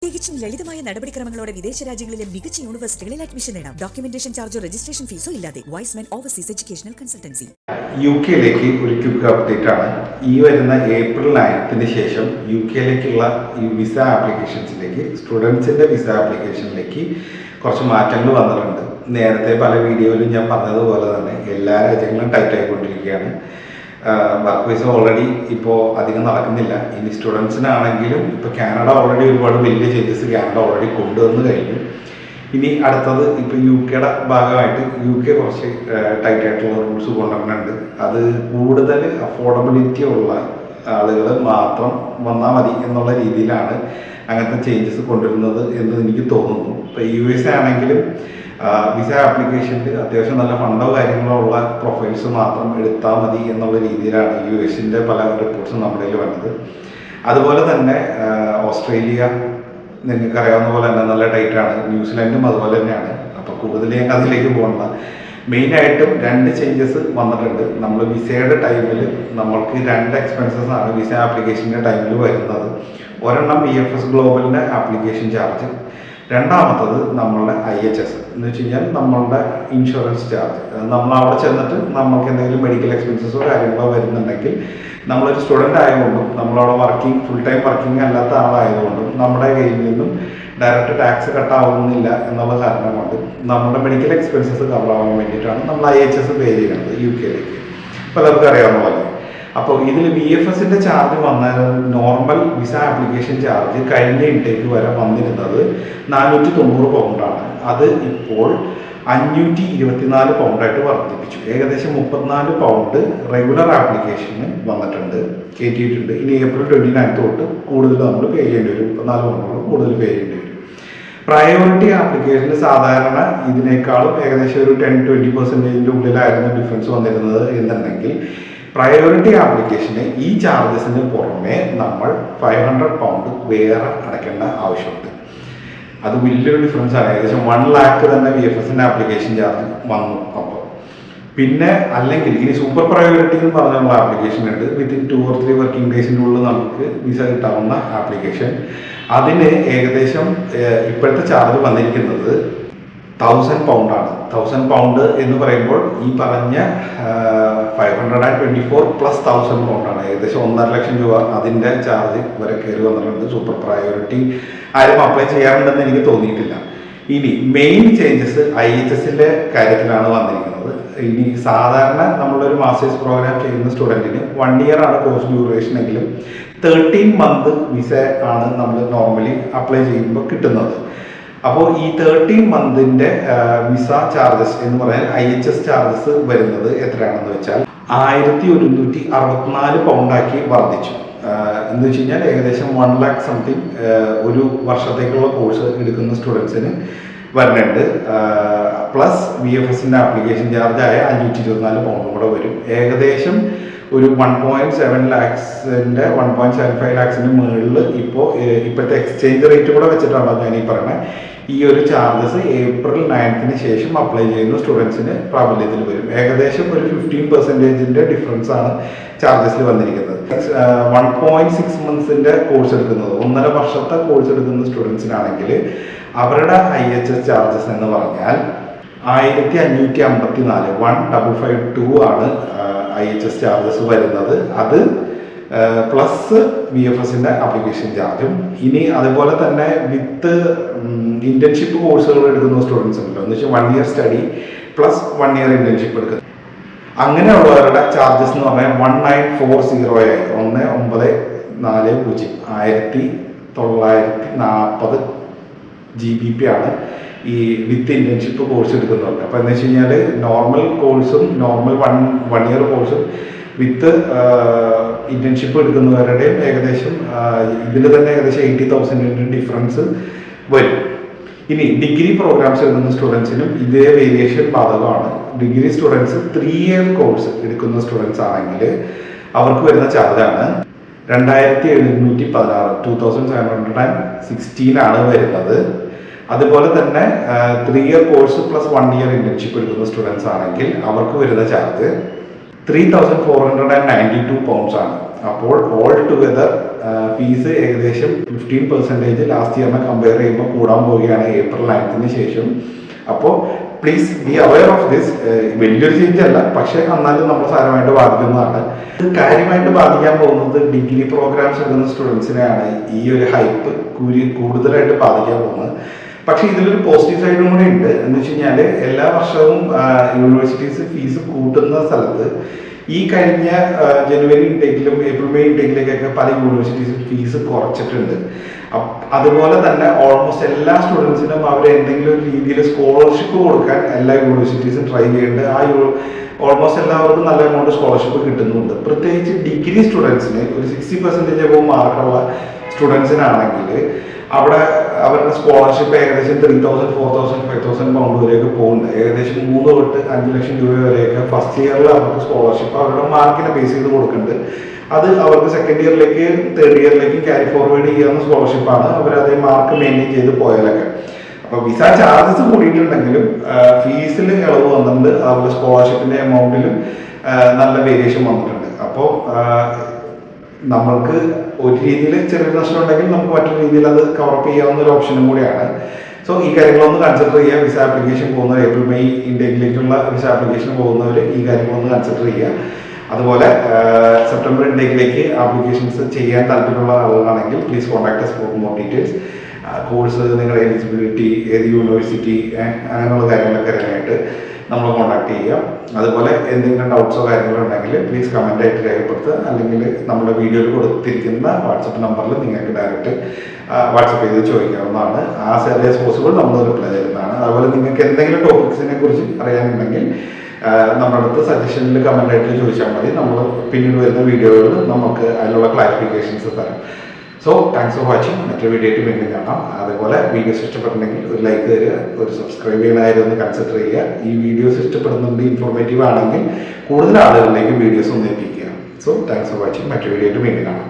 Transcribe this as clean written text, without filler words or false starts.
തികച്ചും ലളിതമായ നടപടിക്രമങ്ങളോടെ വിദേശ രാജ്യങ്ങളിലെ മികച്ച യൂണിവേഴ്സിറ്റികളിൽ അഡ്മിഷൻ നേടാം. ഡോക്യുമെന്റേഷൻ ചാർജോ രജിസ്ട്രേഷൻ ഫീസോ ഇല്ലാതെ. Wiseman overseas educational consultancy. യുകെയിലേക്ക് ഒരു ക്വിക്ക് അപ്ഡേറ്റ് ആണ്. ഈ വരുന്ന ഏപ്രിൽ 9 ശേഷം യുകെയിലേക്കുള്ള ഈ വിസ ആപ്ലിക്കേഷൻസിലേക്ക്, സ്റ്റുഡൻസിൻ്റെ വിസ ആപ്ലിക്കേഷനിലേക്ക് കുറച്ച് മാറ്റങ്ങൾ വന്നിട്ടുണ്ട്. നേരത്തെ പല വീഡിയോയിലും ഞാൻ പറഞ്ഞതുപോലെ തന്നെ എല്ലാ രാജ്യങ്ങളും ടൈറ്റ് ആയിക്കൊണ്ടിരിക്കുകയാണ്. വർക്ക് വിസ ഓൾറെഡി ഇപ്പോൾ അധികം നടക്കുന്നില്ല. ഇനി സ്റ്റുഡൻസിനാണെങ്കിലും ഇപ്പോൾ കാനഡ ഓൾറെഡി ഒരുപാട് വലിയ ചേഞ്ചസ് കാനഡ ഓൾറെഡി കൊണ്ടുവന്ന് കഴിഞ്ഞു. ഇനി അടുത്തത് ഇപ്പോൾ യുകെയുടെ ഭാഗമായിട്ട് യുകെ കുറച്ച് ടൈറ്റ് ആയിട്ടുള്ള റൂൾസ് കൊണ്ടുവരുന്നുണ്ട്. അത് കൂടുതൽ അഫോർഡബിലിറ്റി ഉള്ള ആളുകൾ മാത്രം വന്നാൽ മതി എന്നുള്ള രീതിയിലാണ് അങ്ങനത്തെ ചേഞ്ചസ് കൊണ്ടുവരുന്നത് എന്ന് എനിക്ക് തോന്നുന്നു. ഇപ്പോൾ US ആണെങ്കിലും വിസ ആപ്ലിക്കേഷനിൽ അത്യാവശ്യം നല്ല ഫണ്ടോ കാര്യങ്ങളോ ഉള്ള പ്രൊഫൈൽസ് മാത്രം എടുത്താൽ മതി എന്നുള്ള രീതിയിലാണ് US പല റിപ്പോർട്ട്സും നമ്മുടെ കയ്യിൽ വന്നത്. അതുപോലെ തന്നെ ഓസ്ട്രേലിയ നിങ്ങൾക്ക് അറിയാവുന്ന പോലെ തന്നെ നല്ല ടൈറ്റാണ്. ന്യൂസിലാൻഡും അതുപോലെ തന്നെയാണ്. അപ്പോൾ കൂടുതൽ ഞാൻ അതിലേക്ക് പോകണ്ട. മെയിനായിട്ടും 2 ചേഞ്ചസ് വന്നിട്ടുണ്ട്. നമ്മൾ വിസയുടെ ടൈമിൽ നമ്മൾക്ക് 2 എക്സ്പെൻസസ് ആണ് വിസ ആപ്ലിക്കേഷൻ്റെ ടൈമിൽ വരുന്നത്. ഒരെണ്ണം BFS ഗ്ലോബലിൻ്റെ ആപ്ലിക്കേഷൻ ചാർജ്, രണ്ടാമത്തത് നമ്മളുടെ IHS എന്ന് വെച്ച് കഴിഞ്ഞാൽ നമ്മളുടെ ഇൻഷുറൻസ് ചാർജ്. നമ്മൾ അവിടെ ചെന്നിട്ട് നമ്മൾക്ക് എന്തെങ്കിലും മെഡിക്കൽ എക്സ്പെൻസസോ കാര്യങ്ങളോ വരുന്നുണ്ടെങ്കിൽ, നമ്മളൊരു സ്റ്റുഡൻ്റ് ആയതുകൊണ്ടും നമ്മളവിടെ ഫുൾ ടൈം വർക്കിംഗ് അല്ലാത്ത ആളായതുകൊണ്ടും നമ്മുടെ കയ്യിൽ നിന്നും ഡയറക്റ്റ് ടാക്സ് കട്ടാവുന്നില്ല എന്നുള്ള കാരണം കൊണ്ട് നമ്മുടെ മെഡിക്കൽ എക്സ്പെൻസസ് കവർ ആവാൻ വേണ്ടിയിട്ടാണ് നമ്മൾ IHS പേ ചെയ്യുന്നത് യുകെയിലേക്ക്. പലർക്കും അറിയാവുന്ന പോലെ. അപ്പോൾ ഇതിൽ BFSൻ്റെ ചാർജ് വന്നാൽ നോർമൽ വിസ ആപ്ലിക്കേഷൻ ചാർജ് കഴിഞ്ഞ ഇൻടേക്ക് വരെ വന്നിരുന്നത് 490 പൗണ്ടാണ്. അത് ഇപ്പോൾ 524 പൗണ്ടായിട്ട് വർദ്ധിപ്പിച്ചു. ഏകദേശം 34 പൗണ്ട് റെഗുലർ ആപ്ലിക്കേഷന് വന്നിട്ടുണ്ട്, കയറ്റിയിട്ടുണ്ട്. ഇനി ഏപ്രിൽ 29 തൊട്ട് കൂടുതൽ നമ്മൾ പേ ചെയ്യേണ്ടി വരും. 34 പൗണ്ടോളം കൂടുതൽ പേ ചെയ്യേണ്ടി വരും. പ്രയോറിറ്റി ആപ്ലിക്കേഷന് സാധാരണ ഇതിനേക്കാളും ഏകദേശം ഒരു 10-20% ഉള്ളിലായിരുന്നു ഡിഫറൻസ് വന്നിരുന്നത് എന്നുണ്ടെങ്കിൽ, പ്രയോറിറ്റി ആപ്ലിക്കേഷന് ഈ ചാർജസിന് പുറമെ നമ്മൾ 500 പൗണ്ട് വേറെ അടയ്ക്കേണ്ട ആവശ്യമുണ്ട്. അത് വലിയൊരു ഡിഫറൻസ് ആണ്. ഏകദേശം 1 lakh തന്നെ BFSൻ്റെ ആപ്ലിക്കേഷൻ ചാർജ് വന്നു. അപ്പോൾ പിന്നെ അല്ലെങ്കിൽ ഇനി സൂപ്പർ പ്രയോറിറ്റി എന്ന് പറഞ്ഞുള്ള ആപ്ലിക്കേഷൻ ഉണ്ട്. വിത്തിൻ 2 or 3 വർക്കിംഗ് ഡേയ്സിൻ്റെ ഉള്ളിൽ നമുക്ക് വിസ കിട്ടാവുന്ന ആപ്ലിക്കേഷൻ. അതിന് ഏകദേശം ഇപ്പോഴത്തെ ചാർജ് വന്നിരിക്കുന്നത് 1000 പൗണ്ടാണ്. 1000 പൗണ്ട് എന്ന് പറയുമ്പോൾ ഈ പറഞ്ഞ 524 പ്ലസ് 1000 പൗണ്ടാണ്. ഏകദേശം 1.5 ലക്ഷം രൂപ അതിൻ്റെ ചാർജ് വരെ കയറി വന്നിട്ടുണ്ട്. സൂപ്പർ പ്രയോറിറ്റി ആരും അപ്ലൈ ചെയ്യാറുണ്ടെന്ന് എനിക്ക് തോന്നിയിട്ടില്ല. ഇനി മെയിൻ ചേഞ്ചസ് IHSൻ്റെ കാര്യത്തിലാണ് വന്നിരിക്കുന്നത്. ഇനി സാധാരണ നമ്മളൊരു മാസ്റ്റേഴ്സ് പ്രോഗ്രാം ചെയ്യുന്ന സ്റ്റുഡൻറ്റിന് 1 year ആണ് കോഴ്സ് ഡ്യൂറേഷൻ എങ്കിലും 13 month വിസ ആണ് നമ്മൾ നോർമലി അപ്ലൈ ചെയ്യുമ്പോൾ കിട്ടുന്നത്. അപ്പോൾ ഈ 13 monthൻ്റെ വിസ ചാർജസ് എന്ന് പറയാൻ IHS ചാർജസ് വരുന്നത് എത്രയാണെന്ന് വെച്ചാൽ 1164 പൗണ്ടാക്കി വർദ്ധിച്ചു. എന്ന് വെച്ച് കഴിഞ്ഞാൽ ഏകദേശം 1 lakh സംതിങ് ഒരു വർഷത്തേക്കുള്ള കോഴ്സ് എടുക്കുന്ന സ്റ്റുഡൻസിന് വരുന്നുണ്ട്. പ്ലസ് BFSൻ്റെ ആപ്ലിക്കേഷൻ ചാർജായ 524 പൗണ്ടും കൂടെ വരും. ഏകദേശം ഒരു 1.7 lakhsൻ്റെ 1.75 lakhsൻ്റെ മുകളിൽ ഇപ്പോഴത്തെ എക്സ്ചേഞ്ച് റേറ്റ് കൂടെ വെച്ചിട്ടാണോ ഞാൻ ഈ പറയുന്നത്. ഈ ഒരു ചാർജസ് ഏപ്രിൽ 9 ശേഷം അപ്ലൈ ചെയ്യുന്ന സ്റ്റുഡൻസിന് പ്രാബല്യത്തിൽ വരും. ഏകദേശം ഒരു 15% ഡിഫറൻസ് ആണ് ചാർജസിൽ വന്നിരിക്കുന്നത്. 1.6 monthsൻ്റെ കോഴ്സ് എടുക്കുന്നത്, 1.5 വർഷത്തെ കോഴ്സ് എടുക്കുന്ന സ്റ്റുഡൻസിനാണെങ്കിൽ അവരുടെ IHS ചാർജസ് എന്ന് പറഞ്ഞാൽ 1554 1552 ആണ് IHS ചാർജസ് വരുന്നത്. അത് പ്ലസ് BFSൻ്റെ ആപ്ലിക്കേഷൻ ചാർജും. ഇനി അതുപോലെ തന്നെ വിത്ത് ഇന്റേൺഷിപ്പ് കോഴ്സുകൾ എടുക്കുന്ന സ്റ്റുഡൻസ് ഉണ്ട്. എന്ന് വെച്ചാൽ 1 year study plus 1 year internship എടുക്കുന്നത്. അങ്ങനെയുള്ളവരുടെ ചാർജസ് എന്ന് പറഞ്ഞാൽ 1940 1940 1940 GBP ആണ് ഈ വിത്ത് ഇന്റേൺഷിപ്പ് കോഴ്സ് എടുക്കുന്നവർക്ക്. അപ്പോൾ എന്ന് വെച്ച് കഴിഞ്ഞാൽ നോർമൽ കോഴ്സും നോർമൽ 1 year കോഴ്സും വിത്ത് ഇന്റേൺഷിപ്പ് എടുക്കുന്നവരുടെയും ഏകദേശം ഇതിൽ തന്നെ ഏകദേശം 80,000 ഡിഫറൻസ് വരും. ഇനി ഡിഗ്രി പ്രോഗ്രാംസ് എടുക്കുന്ന സ്റ്റുഡൻസിനും ഇതേ വേരിയേഷൻ ബാധകമാണ്. ഡിഗ്രി സ്റ്റുഡൻസ് 3 year കോഴ്സ് എടുക്കുന്ന സ്റ്റുഡൻസ് ആണെങ്കിൽ അവർക്ക് വരുന്ന ചാർജാണ് 2716 2716 ആണ് വരുന്നത്. അതുപോലെ തന്നെ 3 year course plus 1 year internship എടുക്കുന്ന സ്റ്റുഡൻസ് ആണെങ്കിൽ അവർക്ക് വരുന്ന ചാർജ് 3,492 pounds ആണ്. അപ്പോൾ ഓൾ ടുഗദർ ഫീസ് ഏകദേശം 15% ലാസ്റ്റ് ഇയറിനെ കമ്പയർ ചെയ്യുമ്പോൾ കൂടാൻ പോവുകയാണ് ഏപ്രിൽ 9 ശേഷം. അപ്പോൾ please be aware of this. വലിയൊരു ചേഞ്ച് അല്ല, പക്ഷെ എന്നാലും നമ്മൾ സാരമായിട്ട് ബാധിക്കുന്നതാണ്. ഇത് കാര്യമായിട്ട് ബാധിക്കാൻ പോകുന്നത് ഡിഗ്രി പ്രോഗ്രാംസ് എടുക്കുന്ന സ്റ്റുഡൻസിനെയാണ് ഈ ഒരു ഹൈപ്പ് കൂടുതലായിട്ട് ബാധിക്കാൻ പോകുന്നത്. പക്ഷെ ഇതിലൊരു പോസിറ്റീവ് സൈഡും കൂടി ഉണ്ട്. എന്ന് വെച്ച് കഴിഞ്ഞാൽ എല്ലാ വർഷവും യൂണിവേഴ്സിറ്റീസ് ഫീസ് കൂട്ടുന്ന സ്ഥലത്ത് ഈ കഴിഞ്ഞ ജനുവരി ഇൻടേക്കിലും ഏപ്രിൽ മെയ് ഇൻടേക്കിലേക്കൊക്കെ പല യൂണിവേഴ്സിറ്റീസും ഫീസ് കുറച്ചിട്ടുണ്ട്. അതുപോലെ തന്നെ ഓൾമോസ്റ്റ് എല്ലാ സ്റ്റുഡൻസിനും അവർ എന്തെങ്കിലും ഒരു രീതിയിൽ സ്കോളർഷിപ്പ് കൊടുക്കാൻ എല്ലാ യൂണിവേഴ്സിറ്റീസും ട്രൈ ചെയ്യുന്നുണ്ട്. ഓൾമോസ്റ്റ് എല്ലാവർക്കും നല്ല എമൗണ്ട് സ്കോളർഷിപ്പ് കിട്ടുന്നുണ്ട്. പ്രത്യേകിച്ച് ഡിഗ്രി സ്റ്റുഡൻസിന് ഒരു 60% അബവ് മാർക്കുള്ള സ്റ്റുഡൻസിനാണെങ്കിൽ അവിടെ അവരുടെ സ്കോളർഷിപ്പ് ഏകദേശം 3,000, 4,000, 5,000 പൗണ്ട് വരെയൊക്കെ പോകുന്നുണ്ട്. ഏകദേശം 3 തൊട്ട് 5 ലക്ഷം രൂപ വരെയൊക്കെ ഫസ്റ്റ് ഇയറിൽ അവർക്ക് സ്കോളർഷിപ്പ് അവരുടെ മാർക്കിനെ ബേസ് ചെയ്ത് കൊടുക്കുന്നുണ്ട്. അത് അവർക്ക് സെക്കൻഡ് ഇയറിലേക്ക് തേർഡ് ഇയറിലേക്ക് ക്യാരി ഫോർവേഡ് ചെയ്യാവുന്ന സ്കോളർഷിപ്പാണ്. അവർ അതേ മാർക്ക് മെയിൻറ്റെയിൻ ചെയ്ത് പോയാലൊക്കെ. അപ്പോൾ വിസ ചാർജസ് കൂടിയിട്ടുണ്ടെങ്കിലും ഫീസിൽ ഇളവ് വന്നിട്ടുണ്ട്. അതുപോലെ സ്കോളർഷിപ്പിന്റെ എമൗണ്ടിലും നല്ല വേരിയേഷൻ വന്നിട്ടുണ്ട്. അപ്പോൾ നമ്മൾക്ക് ഒരു രീതിയിൽ ചെറിയ നഷ്ടം ഉണ്ടെങ്കിൽ നമുക്ക് മറ്റൊരു രീതിയിൽ അത് കവറപ്പ് ചെയ്യാവുന്ന ഒരു ഓപ്ഷനും കൂടിയാണ്. സോ ഈ കാര്യങ്ങളൊന്ന് കൺസിഡർ ചെയ്യുക. വിസ ആപ്ലിക്കേഷൻ പോകുന്നവർ, ഏപ്രിൽ മെയ് ഇൻടേക്കിലേക്കുള്ള വിസ ആപ്ലിക്കേഷൻ പോകുന്നവർ ഈ കാര്യങ്ങളൊന്ന് കൺസിഡർ ചെയ്യുക. അതുപോലെ സെപ്റ്റംബർ ഇൻടേക്കിലേക്ക് ആപ്ലിക്കേഷൻസ് ചെയ്യാൻ താല്പര്യമുള്ള ആളുകളാണെങ്കിൽ please contact us for more details. Course, നിങ്ങളുടെ എലിജിബിലിറ്റി, ഏത് യൂണിവേഴ്സിറ്റി, അങ്ങനെയുള്ള കാര്യങ്ങളൊക്കെ അറിയാനായിട്ട് നമ്മളെ കോൺടാക്ട് ചെയ്യുക. അതുപോലെ എന്തെങ്കിലും ഡൗട്ട്സോ കാര്യങ്ങളോ ഉണ്ടെങ്കിൽ പ്ലീസ് കമൻ്റ് ആയിട്ട് രേഖപ്പെടുത്തുക. അല്ലെങ്കിൽ നമ്മുടെ വീഡിയോയിൽ കൊടുത്തിരിക്കുന്ന വാട്സപ്പ് നമ്പറിൽ നിങ്ങൾക്ക് ഡയറക്റ്റ് വാട്സപ്പ് ചെയ്ത് ചോദിക്കാവുന്നതാണ്. ആസ് ഏർലി ആസ് പോസിബിൾ നമ്മൾ റിപ്ലൈ ചെയ്യുന്നതാണ്. അതുപോലെ നിങ്ങൾക്ക് എന്തെങ്കിലും ടോപ്പിക്സിനെ കുറിച്ച് അറിയാനുണ്ടെങ്കിൽ നമ്മുടെ അടുത്ത് സജഷനിൽ കമൻ്റ് ആയിട്ട് ചോദിച്ചാൽ മതി. നമ്മൾ പിന്നീട് വരുന്ന വീഡിയോകളിൽ നമുക്ക് അതിനുള്ള ക്ലാരിഫിക്കേഷൻസ് തരാം. So thanks for watching. മറ്റൊരു വീഡിയോ ആയിട്ട് വീണ്ടും കാണാം. അതുപോലെ വീഡിയോസ് ഇഷ്ടപ്പെട്ടിട്ടുണ്ടെങ്കിൽ ഒരു ലൈക്ക് തരിക, ഒരു സബ്സ്ക്രൈബ് ചെയ്യുന്ന കാര്യം ഒന്ന് കൺസിഡർ ചെയ്യുക. ഈ വീഡിയോസ് ഇഷ്ടപ്പെടുന്നുണ്ട്, ഇൻഫോർമേറ്റീവ് ആണെങ്കിൽ കൂടുതൽ ആളുകളിലേക്ക് വീഡിയോസ് ഒന്ന് എത്തിക്കുക. So thanks for watching. മറ്റൊരു വീഡിയോ ആയിട്ട് വീണ്ടും കാണാം.